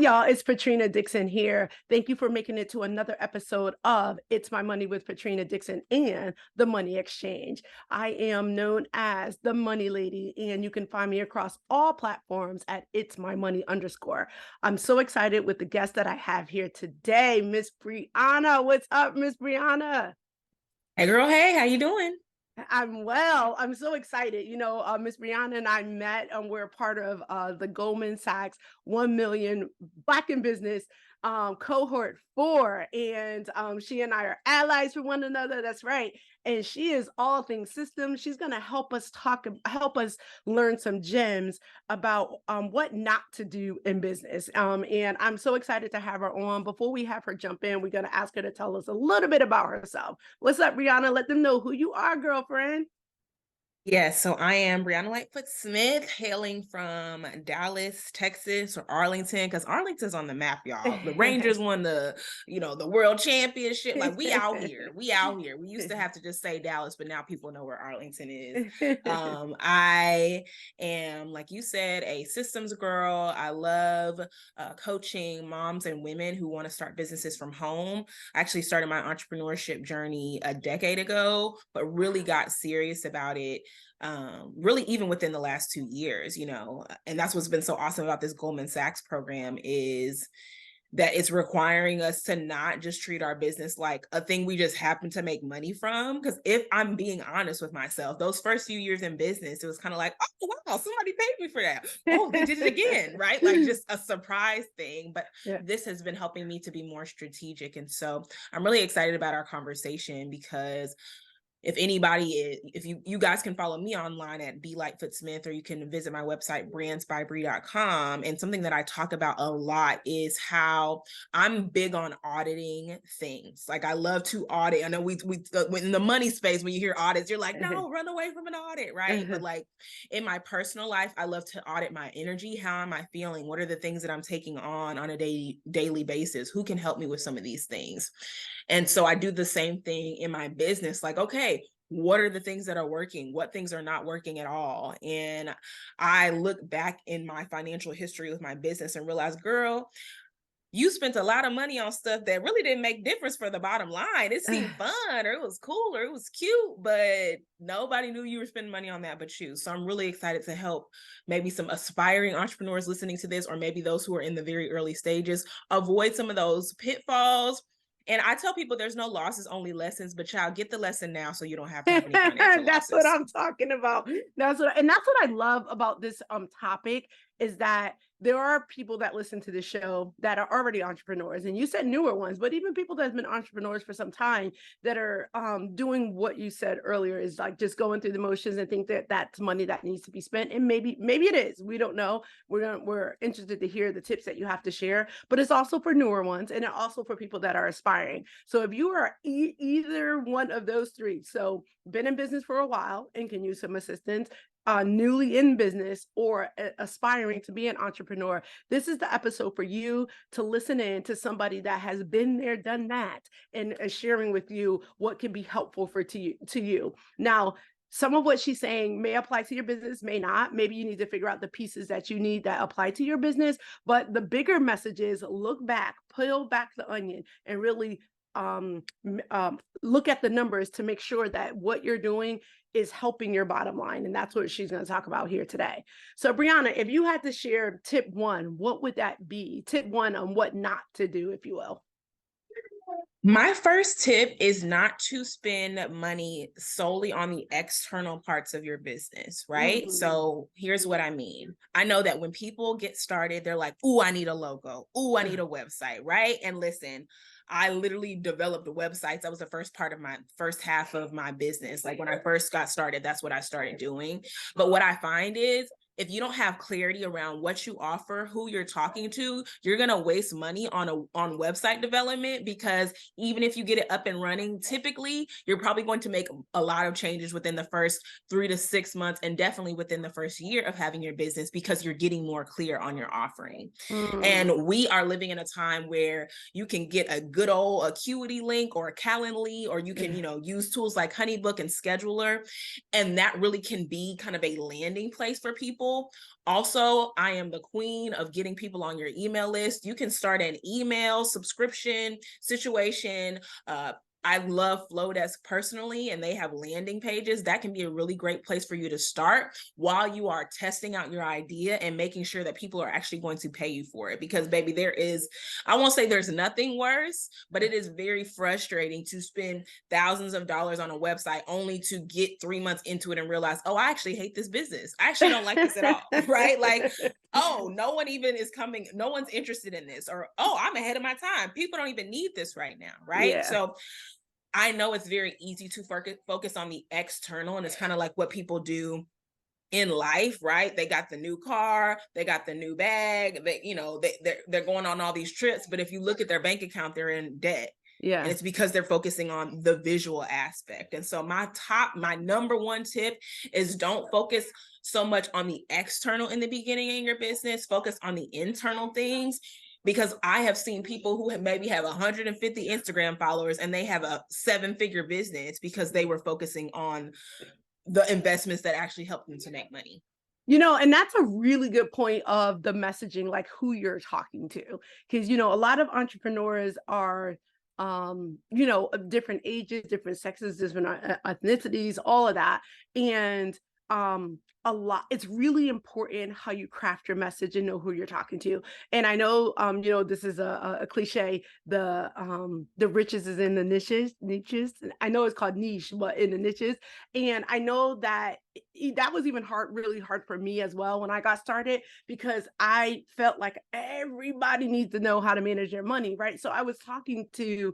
y'all, it's Patrina Dixon here. Thank you for making it to another episode of It's My Money with Patrina Dixon and the Money Exchange. I am known as the Money Lady, and you can find me across all platforms at It's My Money _. I'm so excited with the guest that I have here today, Miss Brieanna. What's up, Miss Brieanna? Hey girl, hey, how you doing? I'm well. I'm so excited. Miss Brieanna and I met. We're a part of the Goldman Sachs 1 million Black in Business cohort 4, and she and I are allies for one another. That's right. And she is all things systems. She's going to help us learn some gems about what not to do in business. And I'm so excited to have her on. Before we have her jump in, we're going to ask her to tell us a little bit about herself. What's up, Brieanna? Let them know who you are, girlfriend. Yes, so I am Brieanna Lightfoot Smith, hailing from Dallas, Texas, or Arlington, because Arlington's on the map, y'all. The Rangers won the world championship. Like, we out here. We out here. We used to have to just say Dallas, but now people know where Arlington is. I am, like you said, a systems girl. I love coaching moms and women who want to start businesses from home. I actually started my entrepreneurship journey a decade ago, but really got serious about it really even within the last 2 years, and that's what's been so awesome about this Goldman Sachs program is that it's requiring us to not just treat our business like a thing we just happen to make money from. Because if I'm being honest with myself, those first few years in business, it was kind of like, oh, wow, somebody paid me for that. Oh, they did it again, right? Like just a surprise thing. But This has been helping me to be more strategic. And so I'm really excited about our conversation because if you guys can follow me online at B Lightfoot Smith, or you can visit my website, brandsbybrie.com. And something that I talk about a lot is how I'm big on auditing things. Like, I love to audit. I know we in the money space, when you hear audits, you're like, no, run away from an audit, right? But like in my personal life, I love to audit my energy. How am I feeling? What are the things that I'm taking on a daily basis? Who can help me with some of these things? And so I do the same thing in my business. Like, okay, what are the things that are working? What things are not working at all? And I look back in my financial history with my business and realize, girl, you spent a lot of money on stuff that really didn't make difference for the bottom line. It seemed fun, or it was cool, or it was cute, but nobody knew you were spending money on that but you. So I'm really excited to help maybe some aspiring entrepreneurs listening to this, or maybe those who are in the very early stages, avoid some of those pitfalls. And I tell people there's no losses, only lessons, but child, get the lesson now so you don't have to have any financial That's losses. what I'm talking about. That's what I love about this topic, is that there are people that listen to the show that are already entrepreneurs, and you said newer ones, but even people that have been entrepreneurs for some time that are doing what you said earlier, is like just going through the motions and think that that's money that needs to be spent. And maybe it is. We don't know. We're interested to hear the tips that you have to share, but it's also for newer ones, and also for people that are aspiring. So if you are either one of those three, so been in business for a while and can use some assistance, newly in business, or aspiring to be an entrepreneur, this is the episode for you to listen in to somebody that has been there, done that, and sharing with you what can be helpful to you. Now, some of what she's saying may apply to your business, may not. Maybe you need to figure out the pieces that you need that apply to your business. But the bigger message is look back, peel back the onion, and really look at the numbers to make sure that what you're doing is helping your bottom line. And that's what she's going to talk about here today. So Brieanna, if you had to share tip 1, what would that be? Tip 1 on what not to do, if you will. My first tip is not to spend money solely on the external parts of your business, right? Mm-hmm. So here's what I mean. I know that when people get started, they're like, ooh, I need a logo. Ooh, I need a website, right? And listen, I literally developed websites. That was the first half of my business. Like when I first got started, that's what I started doing. But what I find is, if you don't have clarity around what you offer, who you're talking to, you're going to waste money on website development, because even if you get it up and running, typically you're probably going to make a lot of changes within the first 3 to 6 months, and definitely within the first year of having your business, because you're getting more clear on your offering. And we are living in a time where you can get a good old Acuity link or a Calendly, or you can, use tools like Honeybook and Scheduler. And that really can be kind of a landing place for people. people. Also, I am the queen of getting people on your email list. You can start an email subscription situation. I love Flowdesk personally, and they have landing pages. That can be a really great place for you to start while you are testing out your idea and making sure that people are actually going to pay you for it. Because baby, I won't say there's nothing worse, but it is very frustrating to spend thousands of dollars on a website only to get 3 months into it and realize, oh, I actually hate this business. I actually don't like this at all, right? Like, oh, no one even is coming. No one's interested in this. Or, oh, I'm ahead of my time. People don't even need this right now, right? Yeah. So I know it's very easy to focus on the external, and it's kind of like what people do in life, right? They got the new car, they got the new bag, they're going on all these trips, but if you look at their bank account, they're in debt. Yeah. And it's because they're focusing on the visual aspect. And so my number one tip is don't focus so much on the external in the beginning in your business, focus on the internal things. Because I have seen people who maybe have 150 Instagram followers and they have a 7-figure business because they were focusing on the investments that actually help them to make money. And that's a really good point of the messaging, like who you're talking to. Because, a lot of entrepreneurs are, of different ages, different sexes, different ethnicities, all of that. And it's really important how you craft your message and know who you're talking to. And I know, this is a cliche, the riches is in the niches. I know it's called niche, but in the niches. And I know that that was even really hard for me as well when I got started, because I felt like everybody needs to know how to manage their money, right? So I was trying to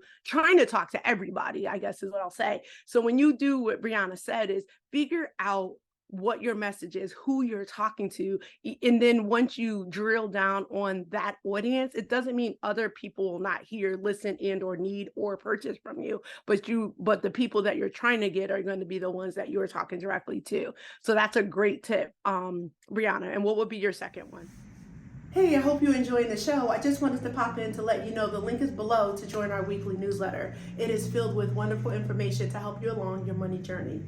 talk to everybody, I guess is what I'll say. So when you do what Brieanna said, is figure out what your message is, who you're talking to. And then once you drill down on that audience, it doesn't mean other people will not hear, listen, and or need or purchase from you, but the people that you're trying to get are going to be the ones that you're talking directly to. So that's a great tip, Brieanna. And what would be your second one? Hey, I hope you enjoyed the show. I just wanted to pop in to let you know the link is below to join our weekly newsletter. It is filled with wonderful information to help you along your money journey.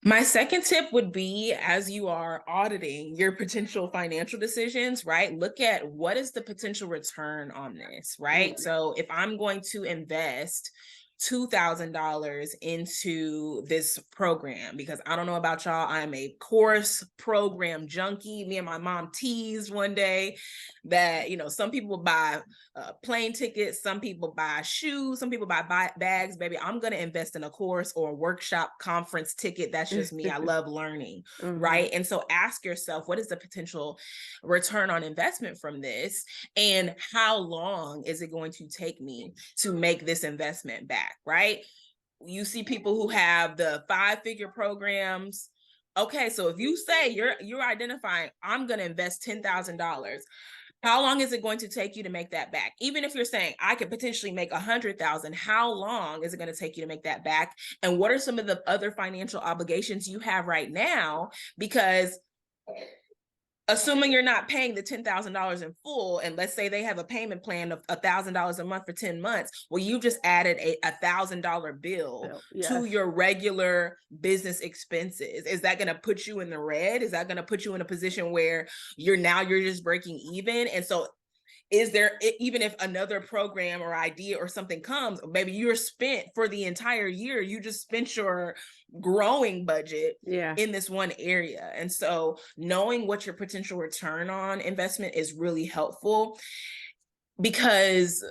My second tip would be, as you are auditing your potential financial decisions, right? Look at what is the potential return on this, right? Mm-hmm. So if I'm going to invest $2,000 into this program, because I don't know about y'all, I'm a course program junkie. Me and my mom teased one day that, some people buy plane tickets, some people buy shoes, some people buy bags. Baby, I'm going to invest in a course or a workshop conference ticket. That's just me. I love learning, mm-hmm. right? And so ask yourself, what is the potential return on investment from this? And how long is it going to take me to make this investment back? Right? You see people who have the 5-figure programs. Okay, so if you say you're identifying, I'm going to invest $10,000, how long is it going to take you to make that back? Even if you're saying I could potentially make 100,000, how long is it going to take you to make that back? And what are some of the other financial obligations you have right now? Because assuming you're not paying the $10,000 in full, and let's say they have a payment plan of $1,000 a month for 10 months, well, you just added a $1,000 bill to your regular business expenses. Is that going to put you in the red? Is that going to put you in a position where you're just breaking even? And so is there, even if another program or idea or something comes, maybe you're spent for the entire year, you just spent your growing budget in this one area. And so knowing what your potential return on investment is really helpful, because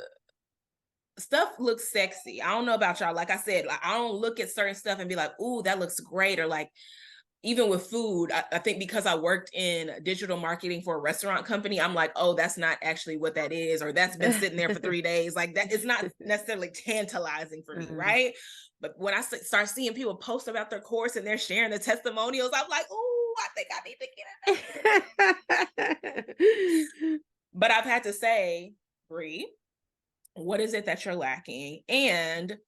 stuff looks sexy. I don't know about y'all. Like I said, I don't look at certain stuff and be like, ooh, that looks great. Or like, even with food, I think because I worked in digital marketing for a restaurant company, I'm like, oh, that's not actually what that is, or that's been sitting there for 3 days. Like that is not necessarily tantalizing for me, right? But when I start seeing people post about their course and they're sharing the testimonials, I'm like, oh, I think I need to get it. But I've had to say, Bree, what is it that you're lacking? And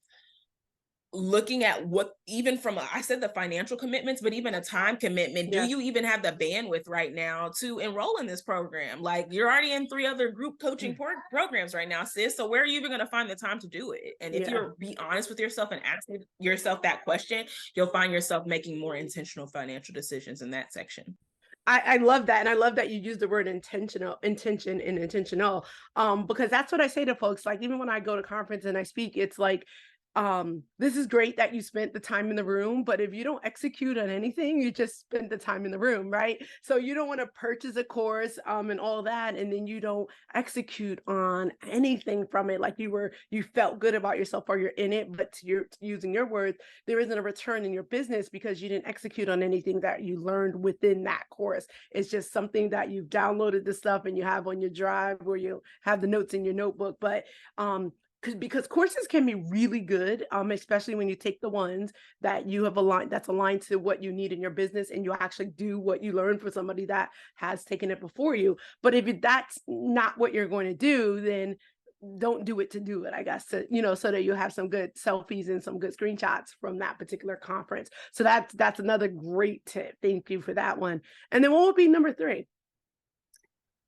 looking at what, even from I said the financial commitments, but even a time commitment, do you even have the bandwidth right now to enroll in this program? Like, you're already in 3 other group coaching programs right now, sis. So where are you even going to find the time to do it? And if you're be honest with yourself and asking yourself that question, you'll find yourself making more intentional financial decisions in that section. I love that. And I love that you use the word intention and intentional. Because that's what I say to folks. Like, even when I go to conference and I speak, it's like, this is great that you spent the time in the room, but if you don't execute on anything, you just spent the time in the room, right? So you don't want to purchase a course and all that, and then you don't execute on anything from it. Like you felt good about yourself or you're in it, but you're using your words, there isn't a return in your business because you didn't execute on anything that you learned within that course. It's just something that you've downloaded the stuff and you have on your drive where you have the notes in your notebook. But because courses can be really good, especially when you take the ones that you have aligned to what you need in your business, and you actually do what you learned for somebody that has taken it before you. But if that's not what you're going to do, then don't do it to do it, I guess, so that you have some good selfies and some good screenshots from that particular conference. So that's another great tip. Thank you for that one. And then what would be number 3?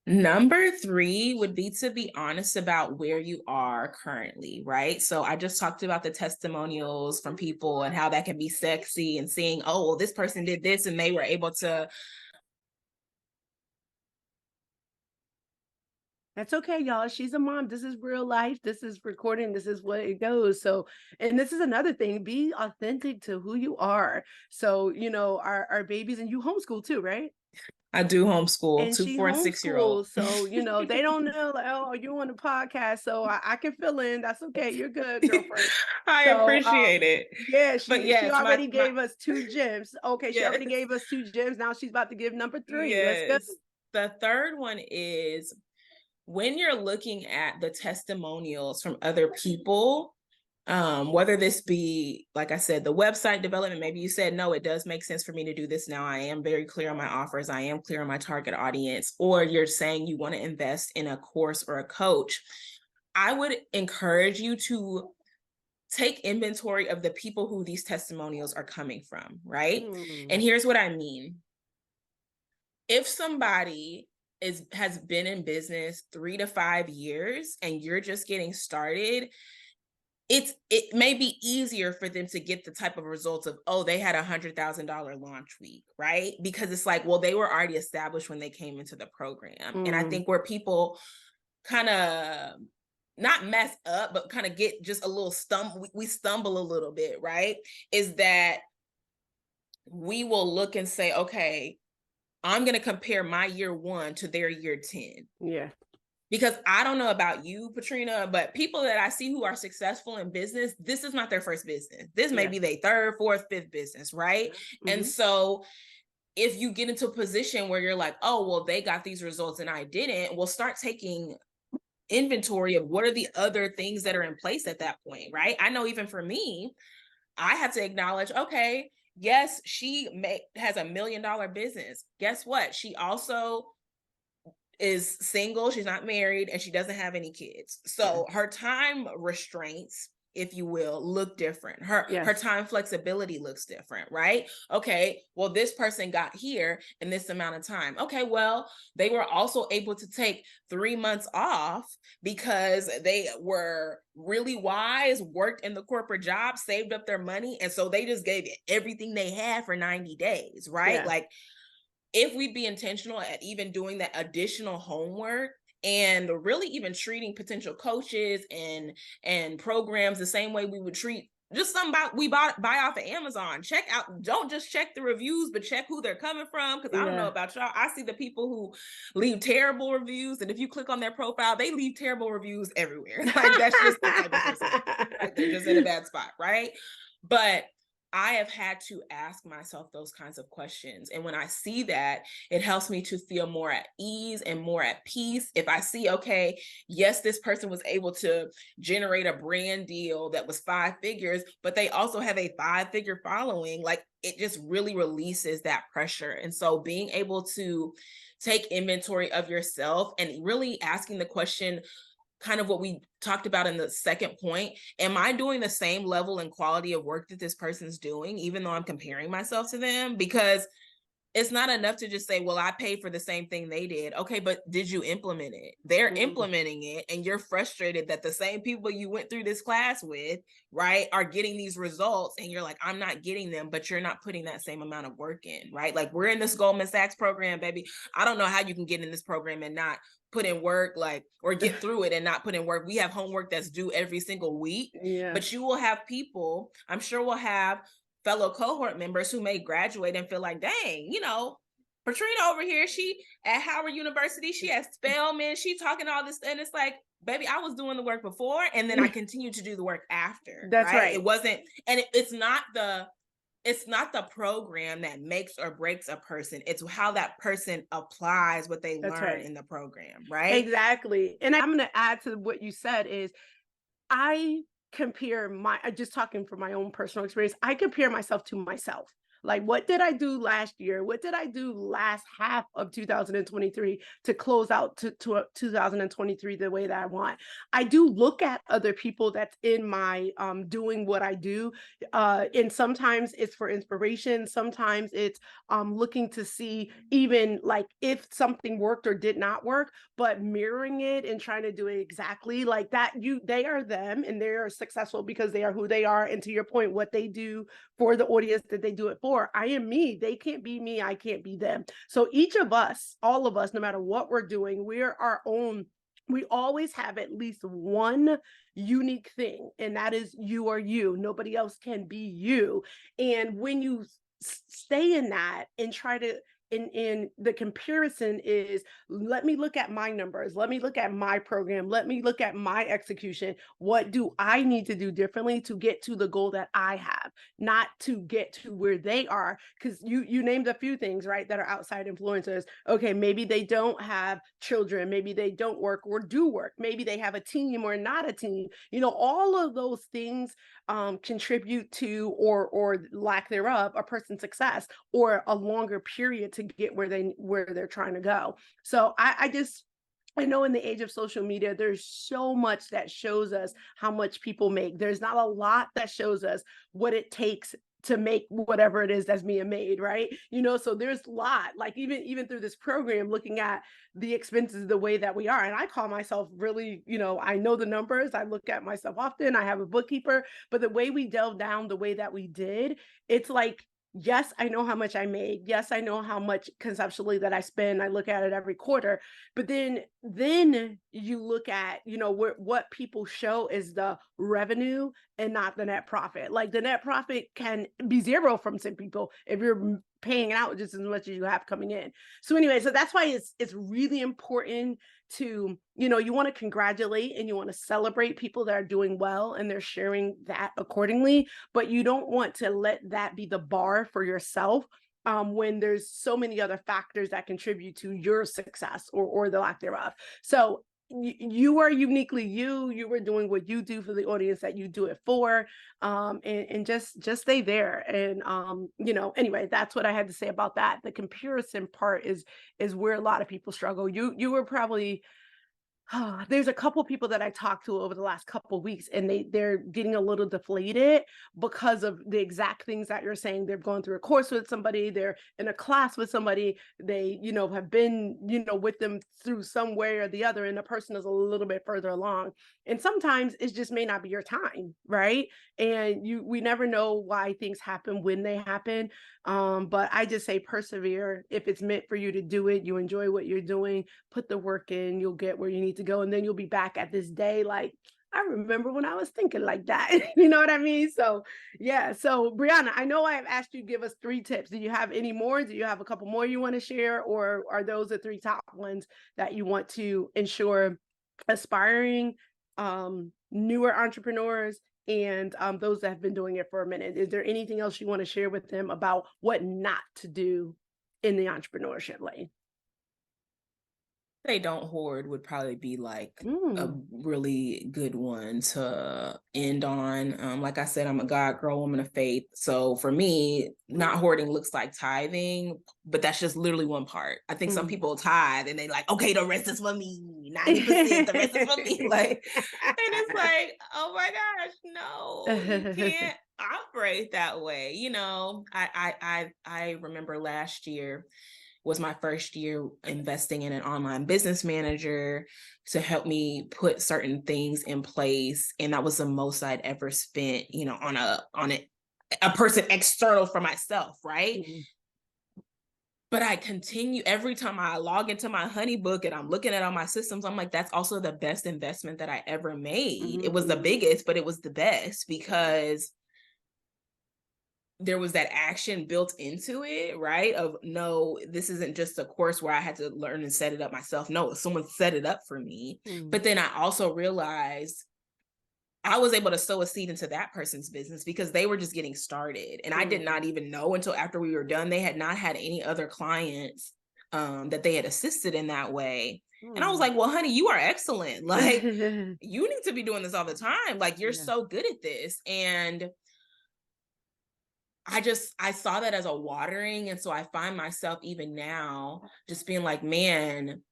Number 3 would be to be honest about where you are currently, right? So I just talked about the testimonials from people and how that can be sexy, and seeing, oh, well, this person did this and they were able to. That's okay, y'all. She's a mom. This is real life. This is recording. This is what it goes. So, and this is another thing, be authentic to who you are. So, our babies, and you homeschool too, right? I do homeschool, And 2, she 4, and 6-year-old. homeschools, so they don't know, like, oh, you on the podcast, so I can fill in. That's okay. You're good, girlfriend. I So appreciate it. yeah, But she yes, already gave us 2 gems. Okay, she yes, already gave us 2 gems. Now she's about to give number 3. Let's go. yes. The third one is, when you're looking at the testimonials from other people, whether this be, like I said, the website development, maybe you said, no, it does make sense for me to do this now. I am very clear on my offers. I am clear on my target audience. Or you're saying you want to invest in a course or a coach. I would encourage you to take inventory of the people who these testimonials are coming from, right? And here's what I mean. If somebody has been in business 3 to 5 years and you're just getting started, it may be easier for them to get the type of results of, oh, they had $100,000 launch week, right? Because it's like, well, they were already established when they came into the program. And I think where people kind of not mess up, but kind of get just a little we stumble a little bit, right? Is that we will look and say, okay, I'm going to compare my year 1 to their year 10. Yeah. Because I don't know about you, Patrina, but people that I see who are successful in business, this is not their first business. This may be their 3rd, 4th, 5th business, right? And so if you get into a position where you're like, oh, well, they got these results and I didn't, we'll start taking inventory of what are the other things that are in place at that point, right? I know even for me, I have to acknowledge, okay, yes, she has $1 million business. Guess what? She also is single, she's not married, and she doesn't have any kids. So her time restraints, if you will, look different. Her time flexibility looks different, right? Okay, well, this person got here in this amount of time. Okay, well, they were also able to take 3 months off because they were really wise, worked in the corporate job, saved up their money, and so they just gave everything they had for 90 days, right? Yeah. Like, if we'd be intentional at even doing that additional homework and really even treating potential coaches and programs the same way we would treat just something we buy off of Amazon. Check out, don't just check the reviews, but check who they're coming from. Because I don't know about y'all, I see the people who leave terrible reviews, and if you click on their profile, they leave terrible reviews everywhere. Like, that's just the type of person. Like, they're just in a bad spot, right? But I have had to ask myself those kinds of questions. And when I see that, it helps me to feel more at ease and more at peace. If I see, okay, yes, this person was able to generate a brand deal that was 5 figures, but they also have a 5-figure following, like, it just really releases that pressure. And so being able to take inventory of yourself and really asking the question, kind of what we talked about in the second point, am I doing the same level and quality of work that this person's doing, even though I'm comparing myself to them? Because it's not enough to just say, well, I paid for the same thing they did. Okay, but did you implement it? They're implementing it, and you're frustrated that the same people you went through this class with, right, are getting these results, and you're like, I'm not getting them, but you're not putting that same amount of work in, right? Like, we're in this Goldman Sachs program, baby. I don't know how you can get in this program and not put in work, like, or get through it and not put in work. We have homework that's due every single week, but you will have people, I'm sure we'll have fellow cohort members who may graduate and feel like, dang, you know, Patrina over here, she at Howard University, she at Spelman, she talking all this, and it's like, baby, I was doing the work before, and then I continue to do the work after. That's right. It wasn't, and it's not the program that makes or breaks a person. It's how that person applies what they learn in the program, right? Exactly. And I'm going to add to what you said is I compare just talking from my own personal experience, I compare myself to myself. Like, what did I do last year? What did I do last half of 2023 to close out to 2023 the way that I want? I do look at other people that's in my doing what I do. And sometimes it's for inspiration. Sometimes it's looking to see even like if something worked or did not work, but mirroring it and trying to do it exactly like that. They are them, and they are successful because they are who they are. And to your point, what they do for the audience that they do it for. I am me. They can't be me. I can't be them. So each of us, all of us, no matter what we're doing, we're our own. We always have at least one unique thing, and that is you are you. Nobody else can be you. And when you stay in that and try to, in the comparison is, let me look at my numbers, let me look at my program, let me look at my execution. What do I need to do differently to get to the goal that I have, not to get to where they are? Because you named a few things, right, that are outside influencers. Okay, maybe they don't have children, maybe they don't work or do work, maybe they have a team or not a team. You know, all of those things contribute to or lack thereof a person's success or a longer period to get where they're trying to go. So I know in the age of social media, there's so much that shows us how much people make. There's not a lot that shows us what it takes to make whatever it is that's being made, right? You know, so there's a lot, like even through this program, looking at the expenses the way that we are. And I call myself really, you know, I know the numbers, I look at myself often, I have a bookkeeper, but the way we delve down the way that we did, it's like, yes, I know how much I made. Yes, I know how much conceptually that I spend. I look at it every quarter. But then you look at, you know, what people show is the revenue and not the net profit. Like the net profit can be zero from some people if you're paying out just as much as you have coming in. So anyway, so that's why it's really important to, you know, you want to congratulate and you want to celebrate people that are doing well and they're sharing that accordingly, but you don't want to let that be the bar for yourself when there's so many other factors that contribute to your success or the lack thereof. So you are uniquely you were doing what you do for the audience that you do it for, and just stay there. And you know, anyway, that's what I had to say about that. The comparison part is where a lot of people struggle. You were probably there's a couple people that I talked to over the last couple of weeks, and they're getting a little deflated because of the exact things that you're saying. They're going through a course with somebody, they're in a class with somebody, they, you know, have been, you know, with them through some way or the other, and the person is a little bit further along. And sometimes it just may not be your time, right? And we never know why things happen when they happen. But I just say persevere. If it's meant for you to do it, you enjoy what you're doing, put the work in, you'll get where you need to go. And then you'll be back at this day like, I remember when I was thinking like that. You know what I mean? So yeah. So Brieanna, I know I have asked you to give us 3 tips. Do you have any more? Do you have a couple more you want to share? Or are those the 3 top ones that you want to ensure aspiring newer entrepreneurs and those that have been doing it for a minute? Is there anything else you want to share with them about what not to do in the entrepreneurship lane? They don't hoard would probably be like a really good one to end on. Like I said, I'm a God girl, woman of faith. So for me, not hoarding looks like tithing, but that's just literally one part. I think some people tithe and they like, okay, the rest is for me, 90%, the rest is for me. Like, and it's like, oh my gosh, no, you can't. operate that way. You know, I remember last year was my first year investing in an online business manager to help me put certain things in place. And that was the most I'd ever spent, you know, on a person external for myself, right? Mm-hmm. But I continue every time I log into my Honeybook and I'm looking at all my systems, I'm like, that's also the best investment that I ever made. It was the biggest, but it was the best because there was that action built into it, right? Of no, this isn't just a course where I had to learn and set it up myself. No, someone set it up for me. But then I also realized I was able to sow a seed into that person's business because they were just getting started. And I did not even know until after we were done. They had not had any other clients that they had assisted in that way. And I was like, well, honey, you are excellent. Like, you need to be doing this all the time. Like, you're so good at this. And I saw that as a watering. And so I find myself even now just being like, man,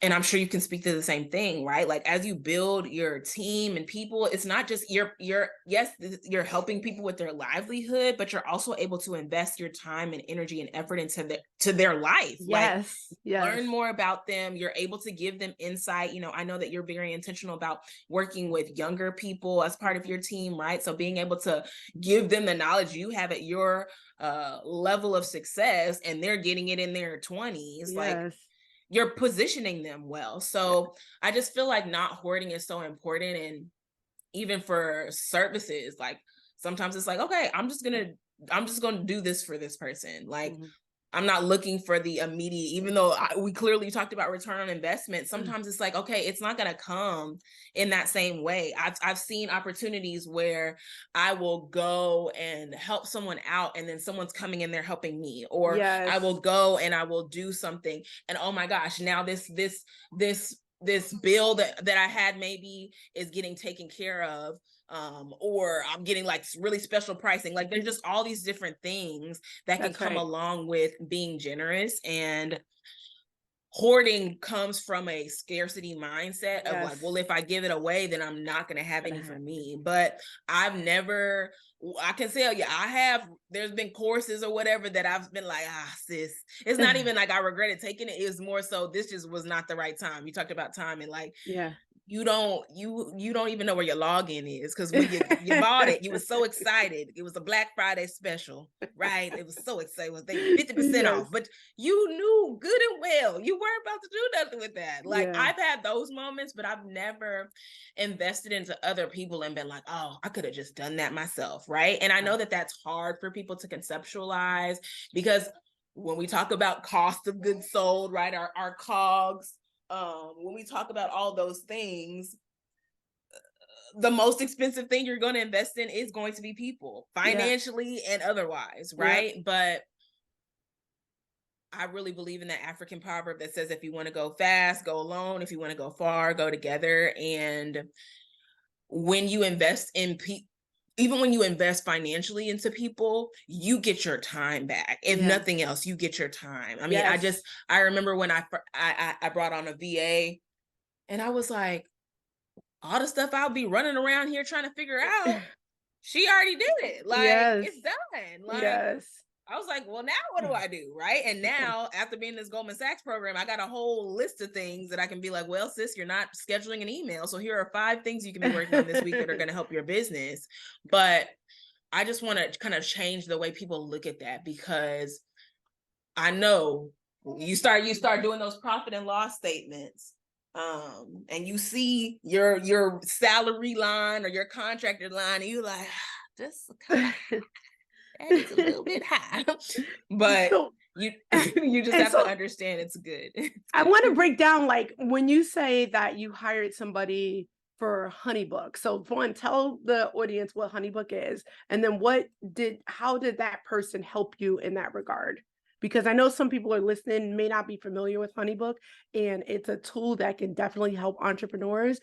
and I'm sure you can speak to the same thing, right? Like as you build your team and people, it's not just you're helping people with their livelihood, but you're also able to invest your time and energy and effort into their life. Yes. Learn more about them. You're able to give them insight. You know, I know that you're very intentional about working with younger people as part of your team, right? So being able to give them the knowledge you have at your level of success and they're getting it in their 20s, like you're positioning them well. So I just feel like not hoarding is so important. And even for services, like sometimes it's like, okay, I'm just gonna do this for this person. Like I'm not looking for the immediate, even though we clearly talked about return on investment. Sometimes it's like, okay, it's not going to come in that same way. I've seen opportunities where I will go and help someone out and then someone's coming in there helping me, or I will go and I will do something. And oh my gosh, now this bill that I had maybe is getting taken care of. Or I'm getting like really special pricing. Like there's just all these different things that can come along with being generous, and hoarding comes from a scarcity mindset of like, well, if I give it away, then I'm not going to have any for me. But I can tell you, there's been courses or whatever that I've been like, sis, it's not even like I regretted taking it. It was more so, this just was not the right time. You talked about time and like, you don't even know where your login is, because when you bought it, you were so excited. It was a Black Friday special, right? It was so exciting. They 50% off, but you knew good and well you weren't about to do nothing with that. Like I've had those moments, but I've never invested into other people and been like, oh, I could have just done that myself, right? And I know that that's hard for people to conceptualize, because when we talk about cost of goods sold, right, our COGS, when we talk about all those things, the most expensive thing you're going to invest in is going to be people, financially and otherwise, right? But I really believe in that African proverb that says, if you want to go fast, go alone. If you want to go far, go together. And when you invest in people, even when you invest financially into people, you get your time back. If nothing else, you get your time. I mean, I remember when I brought on a VA, and I was like, all the stuff I'll be running around here trying to figure out, she already did it. Like, it's done. Like, I was like, well, now what do I do? Right. And now, after being in this Goldman Sachs program, I got a whole list of things that I can be like, well, sis, you're not scheduling an email. So here are 5 things you can be working on this week that are going to help your business. But I just want to kind of change the way people look at that, because I know you start doing those profit and loss statements, and you see your salary line or your contractor line, and you're like, this that is a little bit high. But you just have to understand it's good. I want to break down, like, when you say that you hired somebody for Honeybook. So one, tell the audience what Honeybook is, and then how did that person help you in that regard? Because I know some people are listening, may not be familiar with Honeybook, and it's a tool that can definitely help entrepreneurs,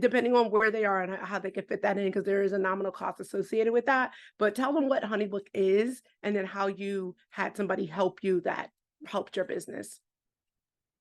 depending on where they are and how they can fit that in, because there is a nominal cost associated with that. But tell them what Honeybook is, and then how you had somebody help you that helped your business.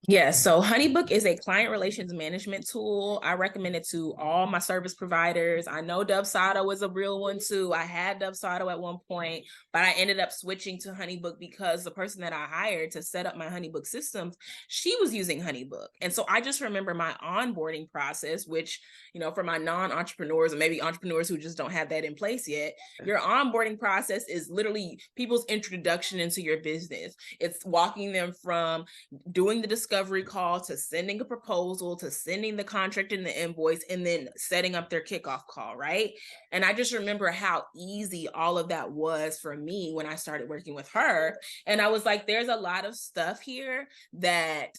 Yeah, so HoneyBook is a client relations management tool. I recommend it to all my service providers. I know Dubsado is a real one too. I had Dubsado at one point, but I ended up switching to HoneyBook because the person that I hired to set up my HoneyBook systems, she was using HoneyBook. And so I just remember my onboarding process, which, you know, for my non-entrepreneurs or maybe entrepreneurs who just don't have that in place yet, your onboarding process is literally people's introduction into your business. It's walking them from doing the discovery call to sending a proposal to sending the contract and the invoice and then setting up their kickoff call, right? And I just remember how easy all of that was for me when I started working with her. And I was like, there's a lot of stuff here that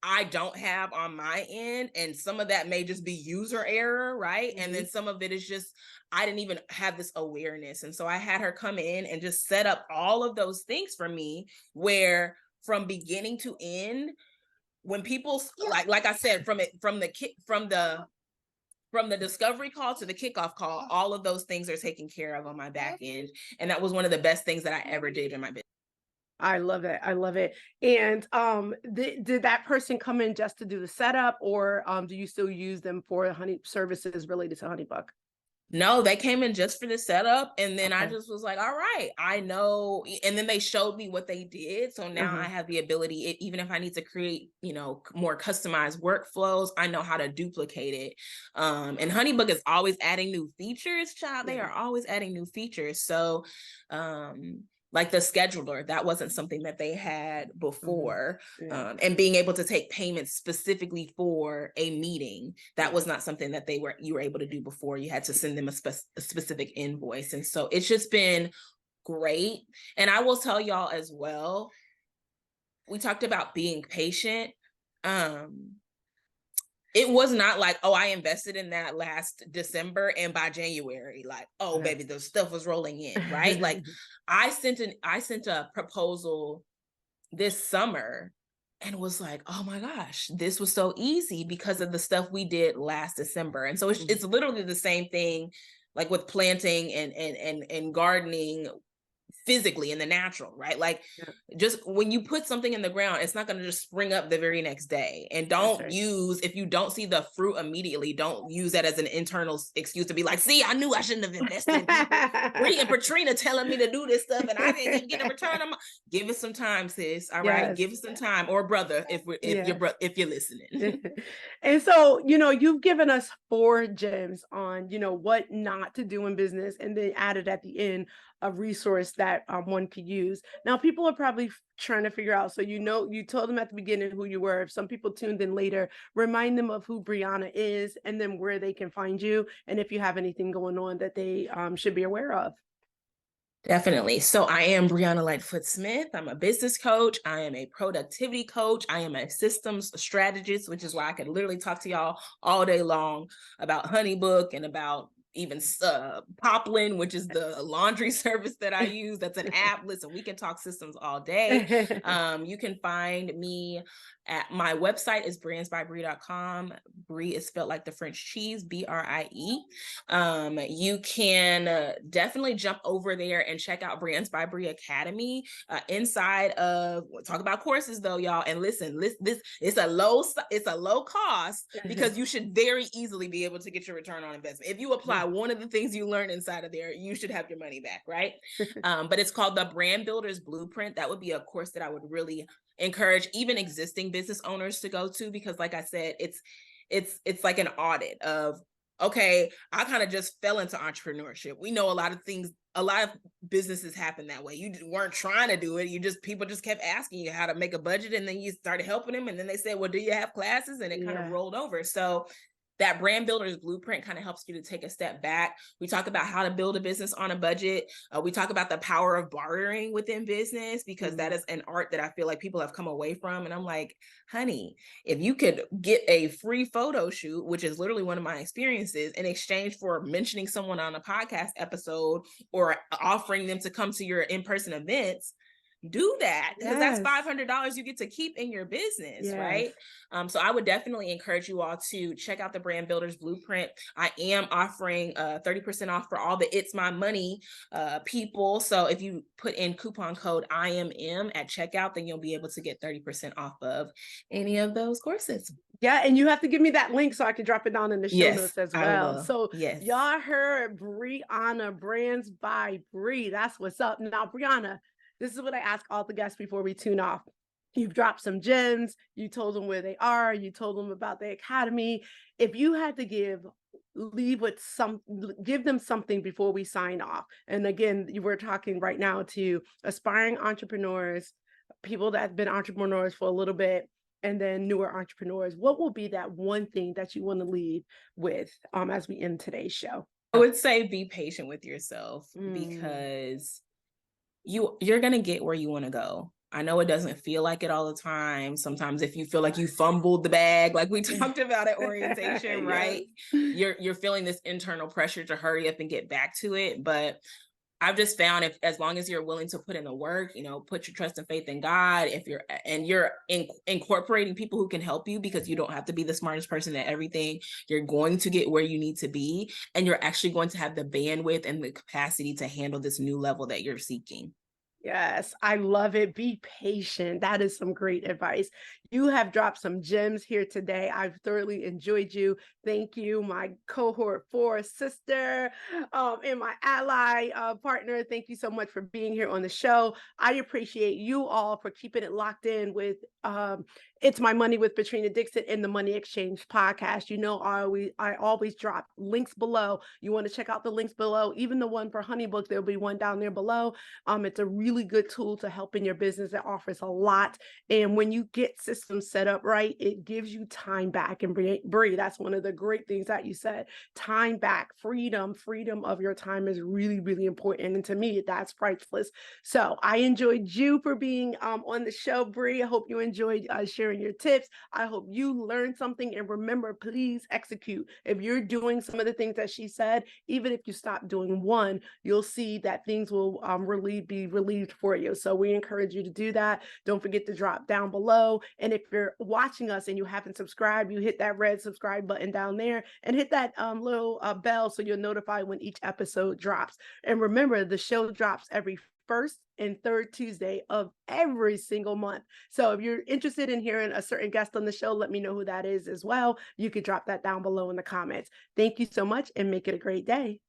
I don't have on my end. And some of that may just be user error, right? And then some of it is just, I didn't even have this awareness. And so I had her come in and just set up all of those things for me where from beginning to end, when people like I said, from the discovery call to the kickoff call, all of those things are taken care of on my back end. And that was one of the best things that I ever did in my business. I love it. I love it. And did that person come in just to do the setup, or do you still use them for honey services related to HoneyBook? No, they came in just for the setup. And then I Okay. just was like, all right, I know. And then they showed me what they did. So now I have the ability, even if I need to create, you know, more customized workflows, I know how to duplicate it. And HoneyBook is always adding new features, child. They are always adding new features. So, like the scheduler, that wasn't something that they had before. And being able to take payments specifically for a meeting, that was not something that you were able to do before. You had to send them a specific invoice. And so it's just been great. And I will tell y'all as well, we talked about being patient. It was not like, oh, I invested in that last December and by January, like, oh, baby, the stuff was rolling in, right? Like I sent a proposal this summer and was like, oh my gosh, this was so easy because of the stuff we did last December. And so it's literally the same thing, like with planting and gardening physically in the natural, right? Like just when you put something in the ground, it's not going to just spring up the very next day. And don't use, if you don't see the fruit immediately, don't use that as an internal excuse to be like, see, I knew I shouldn't have invested in people. Bree and Patrina telling me to do this stuff and I didn't even get a return on my... Give it some time, sis. All right. Give it some time. Or brother, if you're listening. And so, you know, you've given us 4 gems on, you know, what not to do in business, and then added at the end a resource that one could use. Now, people are probably trying to figure out. So, you know, you told them at the beginning who you were. If some people tuned in later, remind them of who Brieanna is and then where they can find you, and if you have anything going on that they should be aware of. Definitely. So I am Brieanna Lightfoot Smith. I'm a business coach. I am a productivity coach. I am a systems strategist, which is why I could literally talk to y'all all day long about HoneyBook and about even Poplin, which is the laundry service that I use. That's an app. Listen, we can talk systems all day. You can find me at my website is brandsbybrie.com. Brie is spelled like the French cheese, BRIE. You can definitely jump over there and check out Brands by Brie Academy. Inside of, we'll talk about courses though, y'all. And listen, this it's a low cost because you should very easily be able to get your return on investment. If you apply one of the things you learn inside of there, you should have your money back, right? But it's called the Brand Builders Blueprint. That would be a course that I would really encourage even existing business owners to go to, because like I said, it's like an audit of, okay, I kind of just fell into entrepreneurship. We know a lot of things, a lot of businesses happen that way. You weren't trying to do it. People just kept asking you how to make a budget, and then you started helping them. And then they said, well, do you have classes? And it kind of rolled over. So that Brand Builders Blueprint kind of helps you to take a step back. We talk about how to build a business on a budget. We talk about the power of bartering within business, because that is an art that I feel like people have come away from. And I'm like, honey, if you could get a free photo shoot, which is literally one of my experiences, in exchange for mentioning someone on a podcast episode or offering them to come to your in-person events, do that, because that's Yes. $500 you get to keep in your business, Yes. right? So I would definitely encourage you all to check out the Brand Builders Blueprint. I am offering 30% off for all the It's My Money people. So if you put in coupon code IMM at checkout, then you'll be able to get 30% off of any of those courses. Yeah, and you have to give me that link so I can drop it down in the show Yes, notes as I well. will. So Yes. y'all heard Brieanna, Brands by Bree. That's what's up. Now, Brieanna, this is what I ask all the guests before we tune off. You've dropped some gems. You told them where they are. You told them about the academy. If you had to give them something before we sign off. And again, you were talking right now to aspiring entrepreneurs, people that have been entrepreneurs for a little bit, and then newer entrepreneurs. What will be that one thing that you want to leave with as we end today's show? I would say be patient with yourself, because you're going to get where you want to go. I know it doesn't feel like it all the time. Sometimes if you feel like you fumbled the bag, like we talked about at orientation, right? You're feeling this internal pressure to hurry up and get back to it. But I've just found, if as long as you're willing to put in the work, put your trust and faith in God, if you're incorporating people who can help you, because you don't have to be the smartest person at everything, you're going to get where you need to be, and you're actually going to have the bandwidth and the capacity to handle this new level that you're seeking. Yes, I love it. Be patient. That is some great advice. You have dropped some gems here today. I've thoroughly enjoyed you. Thank you, my cohort 4 sister and my ally partner. Thank you so much for being here on the show. I appreciate you all for keeping it locked in with It's My Money with Patrina Dixon in the Money Exchange podcast. I always drop links below. You want to check out the links below, even the one for HoneyBook, there'll be one down there below. It's a really good tool to help in your business. It offers a lot. And when you get systems set up right, it gives you time back. And Bree, that's one of the great things that you said. Time back, freedom of your time is really, really important. And to me, that's priceless. So I enjoyed you for being on the show, Bree. I hope you enjoyed sharing your tips. I hope you learned something. And remember, please execute. If you're doing some of the things that she said, even if you stop doing one, you'll see that things will be relieved for you. So we encourage you to do that. Don't forget to drop down below. And if you're watching us and you haven't subscribed, you hit that red subscribe button down there and hit that little bell so you're notified when each episode drops. And remember, the show drops every first and third Tuesday of every single month. So if you're interested in hearing a certain guest on the show, let me know who that is as well. You could drop that down below in the comments. Thank you so much and make it a great day.